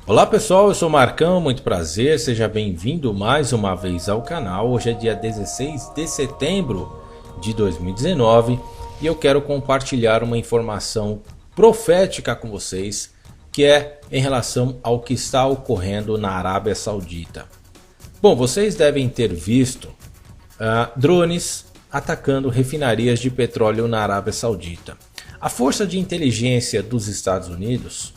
Olá pessoal, eu sou Marcão, muito prazer, seja bem-vindo mais uma vez ao canal. Hoje é dia 16 de setembro de 2019 e eu quero compartilhar uma informação profética com vocês, que é em relação ao que está ocorrendo na Arábia Saudita. Bom, vocês devem ter visto drones atacando refinarias de petróleo na Arábia Saudita. A Força de Inteligência dos Estados Unidos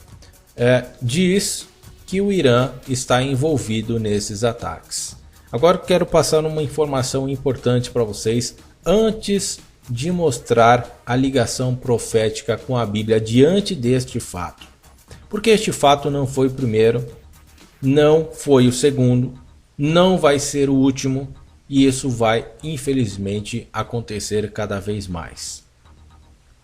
diz que o Irã está envolvido nesses ataques. Agora eu quero passar uma informação importante para vocês antes de mostrar a ligação profética com a Bíblia diante deste fato. Porque este fato não foi o primeiro, não foi o segundo, não vai ser o último e isso vai infelizmente acontecer cada vez mais.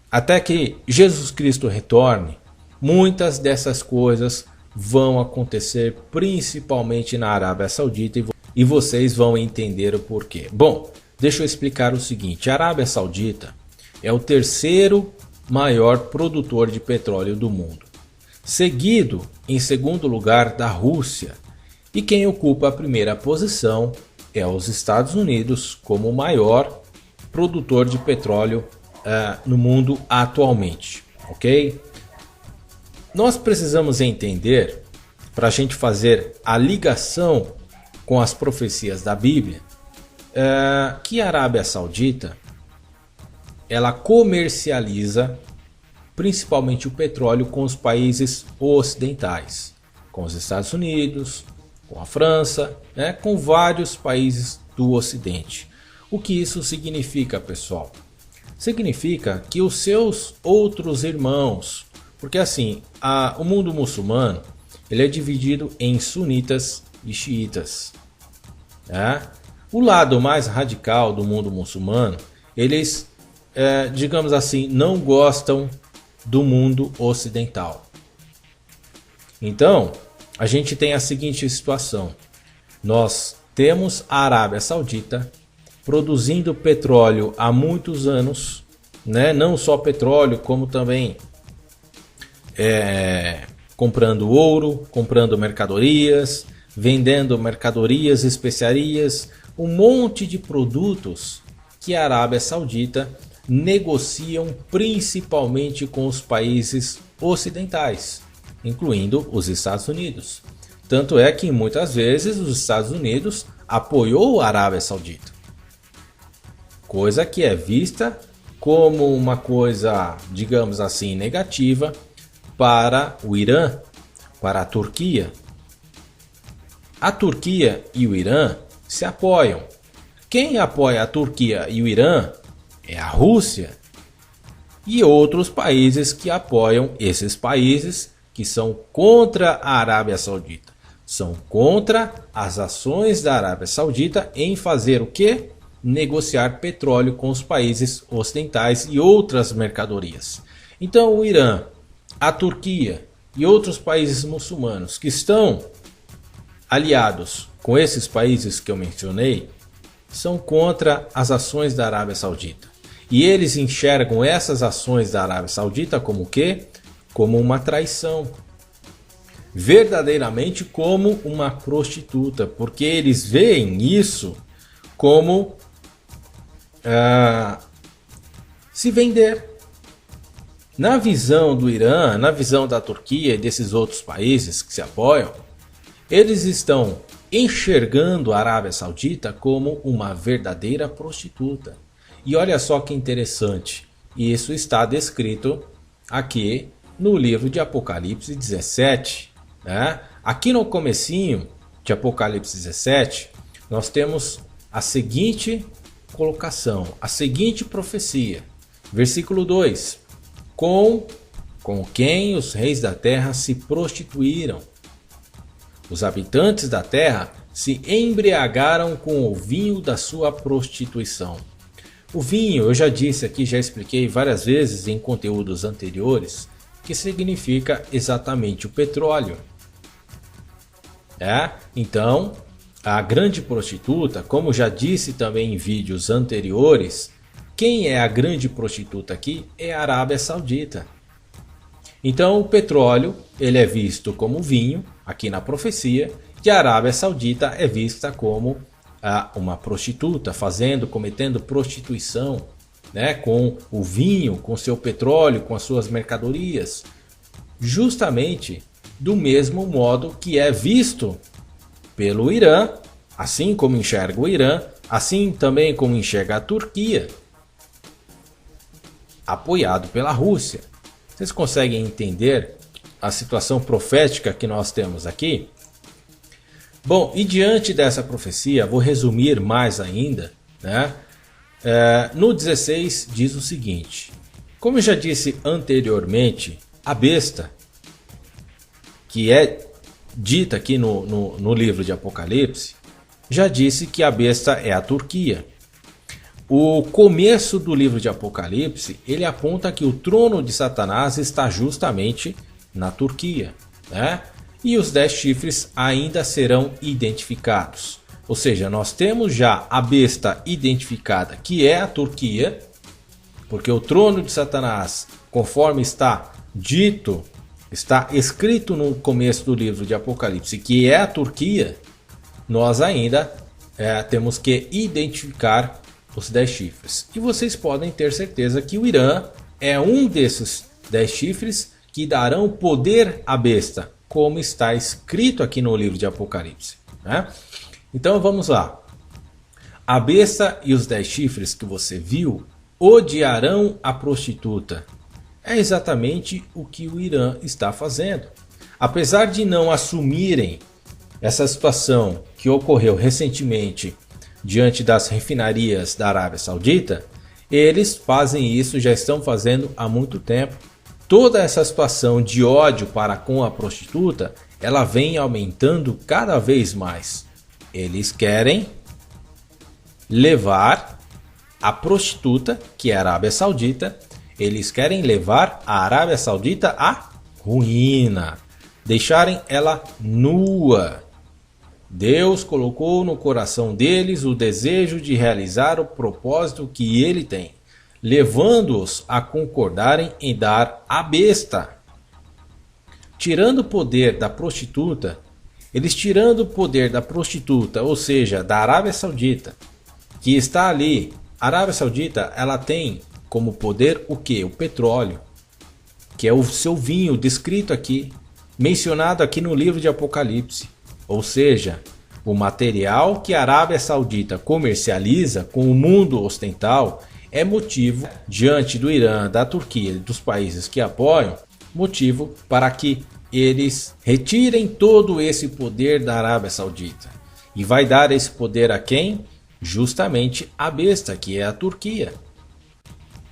Até que Jesus Cristo retorne, muitas dessas coisas vão acontecer principalmente na Arábia Saudita e vocês vão entender o porquê. Bom, deixa eu explicar o seguinte: a Arábia Saudita é o terceiro maior produtor de petróleo do mundo, seguido em segundo lugar da Rússia, e quem ocupa a primeira posição é os Estados Unidos como o maior produtor de petróleo no mundo atualmente, ok? Nós precisamos entender, para a gente fazer a ligação com as profecias da Bíblia, que a Arábia Saudita ela comercializa principalmente o petróleo com os países ocidentais, com os Estados Unidos, com a França, com vários países do Ocidente. O que isso significa, pessoal? Significa que os seus outros irmãos, porque assim, o mundo muçulmano ele é dividido em sunitas e xiitas. O lado mais radical do mundo muçulmano, eles, digamos assim, não gostam do mundo ocidental. Então, a gente tem a seguinte situação. Nós temos a Arábia Saudita produzindo petróleo há muitos anos, não só petróleo, como também comprando ouro, comprando mercadorias, vendendo mercadorias, especiarias, um monte de produtos que a Arábia Saudita negociam principalmente com os países ocidentais, incluindo os Estados Unidos. Tanto é que muitas vezes os Estados Unidos apoiou a Arábia Saudita, coisa que é vista como uma coisa, digamos assim, negativa para o Irã, para a Turquia. A Turquia e o Irã se apoiam. Quem apoia a Turquia e o Irã é a Rússia e outros países que apoiam esses países que são contra a Arábia Saudita. São contra as ações da Arábia Saudita em fazer o quê? Negociar petróleo com os países ocidentais e outras mercadorias. Então o Irã, a Turquia e outros países muçulmanos que estão aliados com esses países que eu mencionei são contra as ações da Arábia Saudita. E eles enxergam essas ações da Arábia Saudita como o quê? Como uma traição. Verdadeiramente como uma prostituta, porque eles veem isso como se vender. Na visão do Irã, na visão da Turquia e desses outros países que se apoiam, eles estão enxergando a Arábia Saudita como uma verdadeira prostituta. E olha só que interessante, isso está descrito aqui no livro de Apocalipse 17. Aqui no comecinho de Apocalipse 17, nós temos a seguinte colocação, a seguinte profecia. Versículo 2. Com quem os reis da terra se prostituíram. Os habitantes da terra se embriagaram com o vinho da sua prostituição. O vinho, eu já disse aqui, já expliquei várias vezes em conteúdos anteriores, que significa exatamente o petróleo. Então, a grande prostituta, como já disse também em vídeos anteriores, quem é a grande prostituta aqui é a Arábia Saudita. Então o petróleo ele é visto como vinho aqui na profecia, e a Arábia Saudita é vista como uma prostituta, cometendo prostituição, né, com o vinho, com seu petróleo, com as suas mercadorias, justamente do mesmo modo que é visto pelo Irã, assim como enxerga o Irã, assim também como enxerga a Turquia, apoiado pela Rússia. Vocês conseguem entender a situação profética que nós temos aqui? Bom, e diante dessa profecia, vou resumir mais ainda, né? No 16 diz o seguinte: como eu já disse anteriormente, a besta, que é dita aqui no livro de Apocalipse, já disse que a besta é a Turquia. O começo do livro de Apocalipse, ele aponta que o trono de Satanás está justamente na Turquia, né? E os 10 chifres ainda serão identificados. Ou seja, nós temos já a besta identificada, que é a Turquia, porque o trono de Satanás, conforme está dito, está escrito no começo do livro de Apocalipse, que é a Turquia. Nós ainda temos que identificar os 10 chifres. E vocês podem ter certeza que o Irã é um desses 10 chifres que darão poder à besta, como está escrito aqui no livro de Apocalipse, né? Então vamos lá. A besta e os 10 chifres que você viu odiarão a prostituta. É exatamente o que o Irã está fazendo. Apesar de não assumirem essa situação que ocorreu recentemente diante das refinarias da Arábia Saudita, eles fazem isso, já estão fazendo há muito tempo. Toda essa situação de ódio para com a prostituta, ela vem aumentando cada vez mais. Eles querem levar a prostituta, que é a Arábia Saudita, eles querem levar a Arábia Saudita à ruína, deixarem ela nua. Deus colocou no coração deles o desejo de realizar o propósito que ele tem, levando-os a concordarem em dar a besta. Tirando o poder da prostituta, eles tirando o poder da prostituta, ou seja, da Arábia Saudita, que está ali. A Arábia Saudita, ela tem como poder o que? O petróleo, que é o seu vinho descrito aqui, mencionado aqui no livro de Apocalipse. Ou seja, o material que a Arábia Saudita comercializa com o mundo ocidental é motivo, diante do Irã, da Turquia e dos países que apoiam, motivo para que eles retirem todo esse poder da Arábia Saudita. E vai dar esse poder a quem? Justamente a besta, que é a Turquia.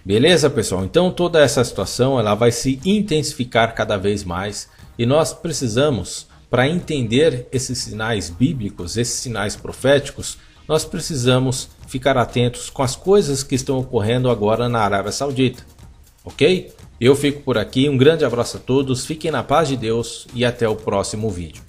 Beleza, pessoal? Então toda essa situação ela vai se intensificar cada vez mais e nós precisamos, para entender esses sinais bíblicos, esses sinais proféticos, nós precisamos ficar atentos com as coisas que estão ocorrendo agora na Arábia Saudita, ok? Eu fico por aqui, um grande abraço a todos, fiquem na paz de Deus e até o próximo vídeo.